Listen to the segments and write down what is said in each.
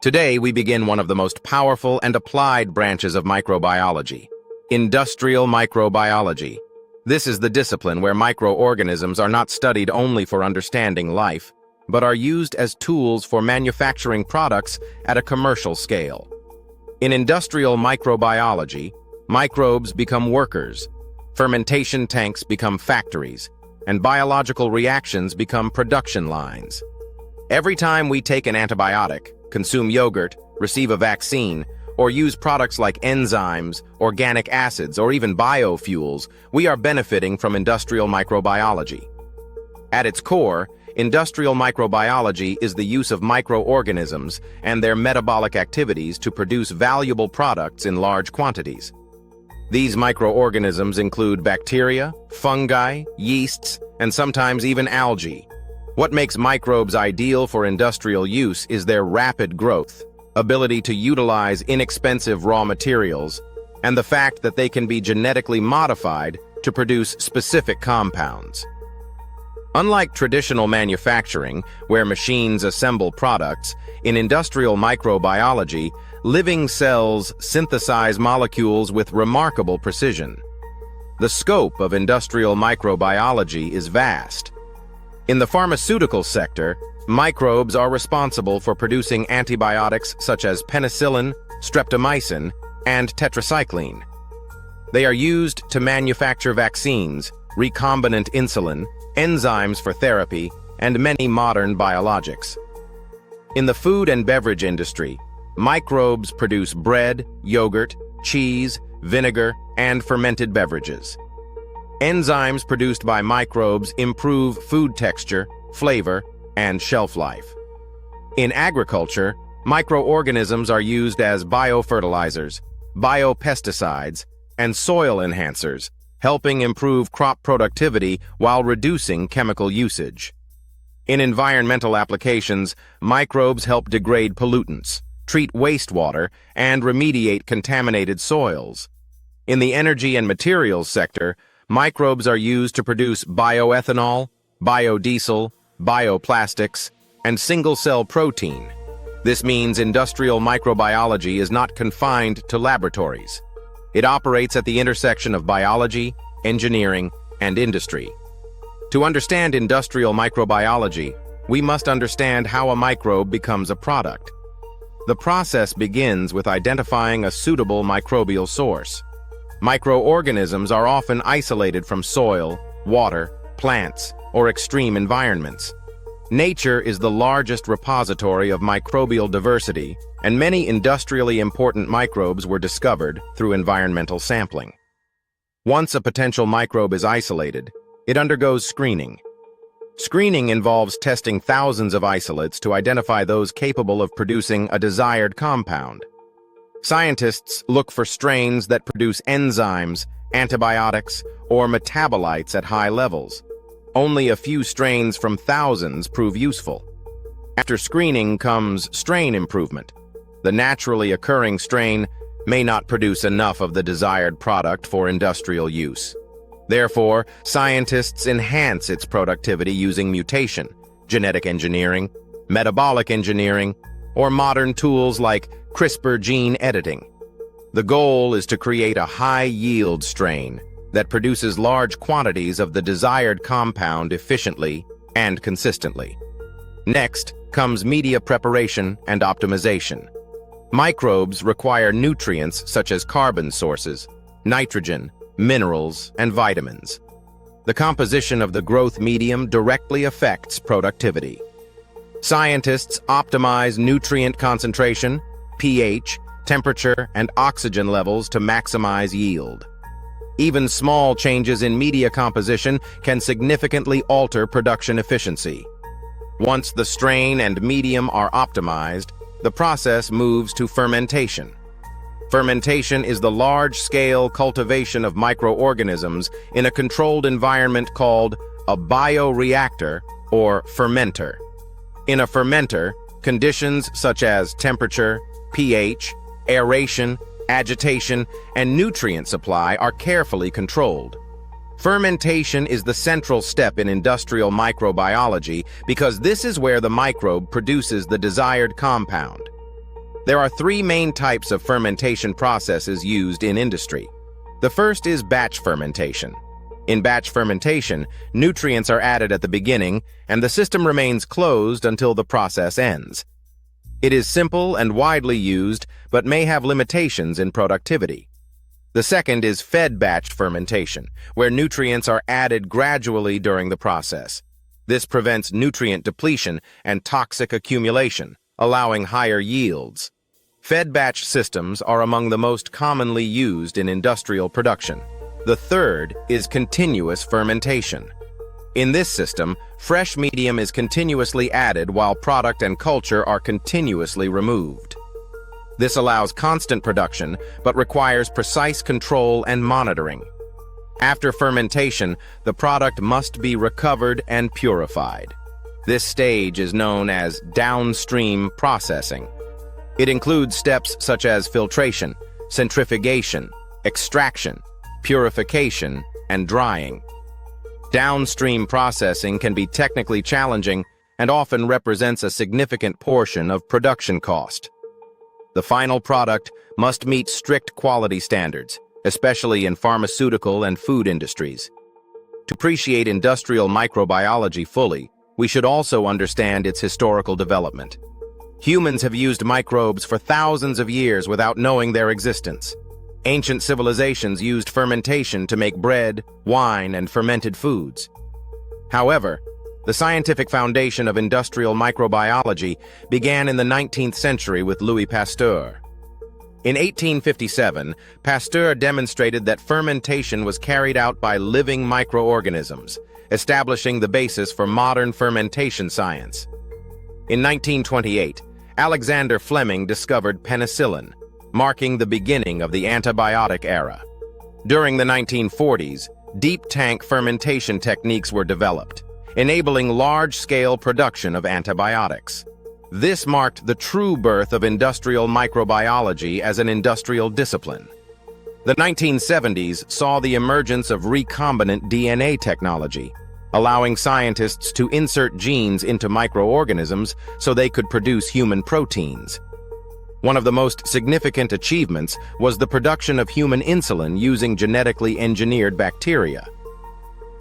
Today, we begin one of the most powerful and applied branches of microbiology, industrial microbiology. This is the discipline where microorganisms are not studied only for understanding life, but are used as tools for manufacturing products at a commercial scale. In industrial microbiology, microbes become workers, fermentation tanks become factories, and biological reactions become production lines. Every time we take an antibiotic, consume yogurt, receive a vaccine, or use products like enzymes, organic acids, or even biofuels, we are benefiting from industrial microbiology. At its core, industrial microbiology is the use of microorganisms and their metabolic activities to produce valuable products in large quantities. These microorganisms include bacteria, fungi, yeasts, and sometimes even algae. What makes microbes ideal for industrial use is their rapid growth, ability to utilize inexpensive raw materials, and the fact that they can be genetically modified to produce specific compounds. Unlike traditional manufacturing, where machines assemble products, in industrial microbiology, living cells synthesize molecules with remarkable precision. The scope of industrial microbiology is vast. In the pharmaceutical sector, microbes are responsible for producing antibiotics such as penicillin, streptomycin, and tetracycline. They are used to manufacture vaccines, recombinant insulin, enzymes for therapy, and many modern biologics. In the food and beverage industry, microbes produce bread, yogurt, cheese, vinegar, and fermented beverages. Enzymes produced by microbes improve food texture, flavor, and shelf life. In agriculture, microorganisms are used as biofertilizers, biopesticides, and soil enhancers, helping improve crop productivity while reducing chemical usage. In environmental applications, microbes help degrade pollutants, treat wastewater, and remediate contaminated soils. In the energy and materials sector, microbes are used to produce bioethanol, biodiesel, bioplastics, and single-cell protein. This means industrial microbiology is not confined to laboratories. It operates at the intersection of biology, engineering, and industry. To understand industrial microbiology, we must understand how a microbe becomes a product. The process begins with identifying a suitable microbial source. Microorganisms are often isolated from soil, water, plants, or extreme environments. Nature is the largest repository of microbial diversity, and many industrially important microbes were discovered through environmental sampling. Once a potential microbe is isolated, it undergoes screening. Screening involves testing thousands of isolates to identify those capable of producing a desired compound. Scientists look for strains that produce enzymes, antibiotics, or metabolites at high levels. Only a few strains from thousands prove useful. After screening comes strain improvement. The naturally occurring strain may not produce enough of the desired product for industrial use. Therefore, scientists enhance its productivity using mutation, genetic engineering, metabolic engineering, or modern tools like CRISPR gene editing. The goal is to create a high-yield strain that produces large quantities of the desired compound efficiently and consistently. Next comes media preparation and optimization. Microbes require nutrients such as carbon sources, nitrogen, minerals, and vitamins. The composition of the growth medium directly affects productivity. Scientists optimize nutrient concentration, pH, temperature, and oxygen levels to maximize yield. Even small changes in media composition can significantly alter production efficiency. Once the strain and medium are optimized, the process moves to fermentation. Fermentation is the large-scale cultivation of microorganisms in a controlled environment called a bioreactor or fermenter. In a fermenter, conditions such as temperature, pH, aeration, agitation, and nutrient supply are carefully controlled. Fermentation is the central step in industrial microbiology because this is where the microbe produces the desired compound. There are three main types of fermentation processes used in industry. The first is batch fermentation. In batch fermentation, nutrients are added at the beginning, and the system remains closed until the process ends. It is simple and widely used, but may have limitations in productivity. The second is fed batch fermentation, where nutrients are added gradually during the process. This prevents nutrient depletion and toxic accumulation, allowing higher yields. Fed batch systems are among the most commonly used in industrial production. The third is continuous fermentation. In this system, fresh medium is continuously added while product and culture are continuously removed. This allows constant production, but requires precise control and monitoring. After fermentation, the product must be recovered and purified. This stage is known as downstream processing. It includes steps such as filtration, centrifugation, extraction, purification, and drying. Downstream processing can be technically challenging and often represents a significant portion of production cost. The final product must meet strict quality standards, especially in pharmaceutical and food industries. To appreciate industrial microbiology fully, we should also understand its historical development. Humans have used microbes for thousands of years without knowing their existence. Ancient civilizations used fermentation to make bread, wine, and fermented foods. However, the scientific foundation of industrial microbiology began in the 19th century with Louis Pasteur. In 1857, Pasteur demonstrated that fermentation was carried out by living microorganisms, establishing the basis for modern fermentation science. In 1928, Alexander Fleming discovered penicillin, marking the beginning of the antibiotic era. During the 1940s, deep tank fermentation techniques were developed, enabling large-scale production of antibiotics. This marked the true birth of industrial microbiology as an industrial discipline. The 1970s saw the emergence of recombinant DNA technology, allowing scientists to insert genes into microorganisms so they could produce human proteins. One of the most significant achievements was the production of human insulin using genetically engineered bacteria.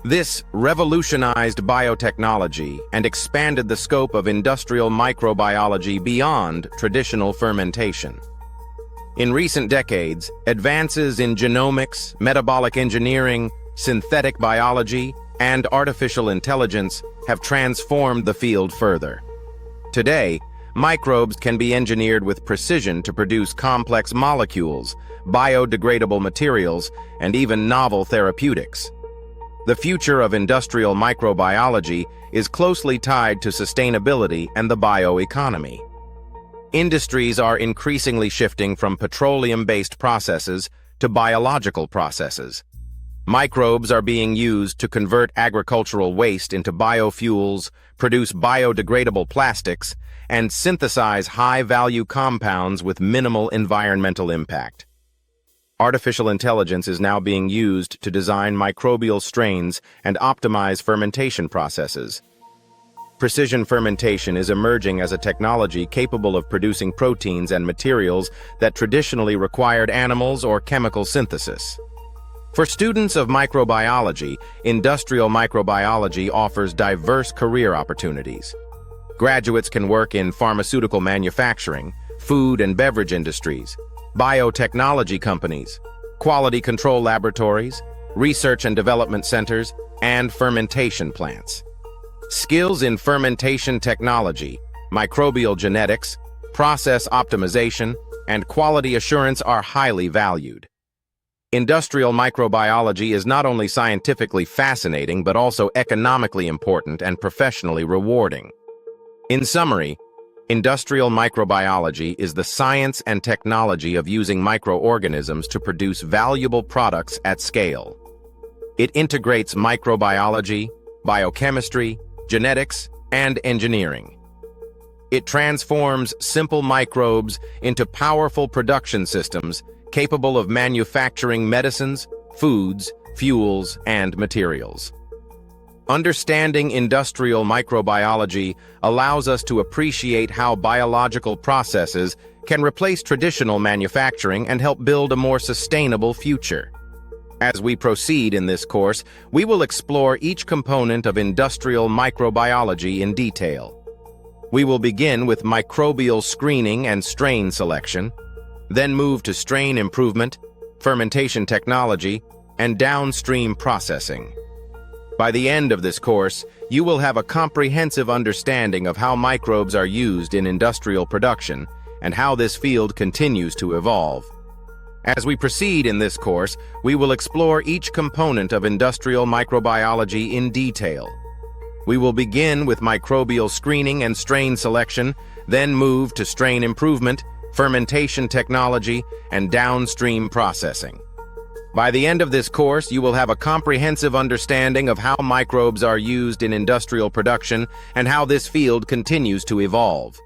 This revolutionized biotechnology and expanded the scope of industrial microbiology beyond traditional fermentation. In recent decades, advances in genomics, metabolic engineering, synthetic biology, and artificial intelligence have transformed the field further. Today, microbes can be engineered with precision to produce complex molecules, biodegradable materials, and even novel therapeutics. The future of industrial microbiology is closely tied to sustainability and the bioeconomy. Industries are increasingly shifting from petroleum-based processes to biological processes. Microbes are being used to convert agricultural waste into biofuels, produce biodegradable plastics, and synthesize high-value compounds with minimal environmental impact. Artificial intelligence is now being used to design microbial strains and optimize fermentation processes. Precision fermentation is emerging as a technology capable of producing proteins and materials that traditionally required animals or chemical synthesis. For students of microbiology, industrial microbiology offers diverse career opportunities. Graduates can work in pharmaceutical manufacturing, food and beverage industries, biotechnology companies, quality control laboratories, research and development centers, and fermentation plants. Skills in fermentation technology, microbial genetics, process optimization, and quality assurance are highly valued. Industrial microbiology is not only scientifically fascinating but also economically important and professionally rewarding. In summary, industrial microbiology is the science and technology of using microorganisms to produce valuable products at scale. It integrates microbiology, biochemistry, genetics, and engineering. It transforms simple microbes into powerful production systems capable of manufacturing medicines, foods, fuels, and materials. Understanding industrial microbiology allows us to appreciate how biological processes can replace traditional manufacturing and help build a more sustainable future. As we proceed in this course, we will explore each component of industrial microbiology in detail. We will begin with microbial screening and strain selection, then move to strain improvement, fermentation technology, and downstream processing. By the end of this course, you will have a comprehensive understanding of how microbes are used in industrial production and how this field continues to evolve. As we proceed in this course, we will explore each component of industrial microbiology in detail. We will begin with microbial screening and strain selection, then move to strain improvement, fermentation technology, and downstream processing. By the end of this course, you will have a comprehensive understanding of how microbes are used in industrial production and how this field continues to evolve.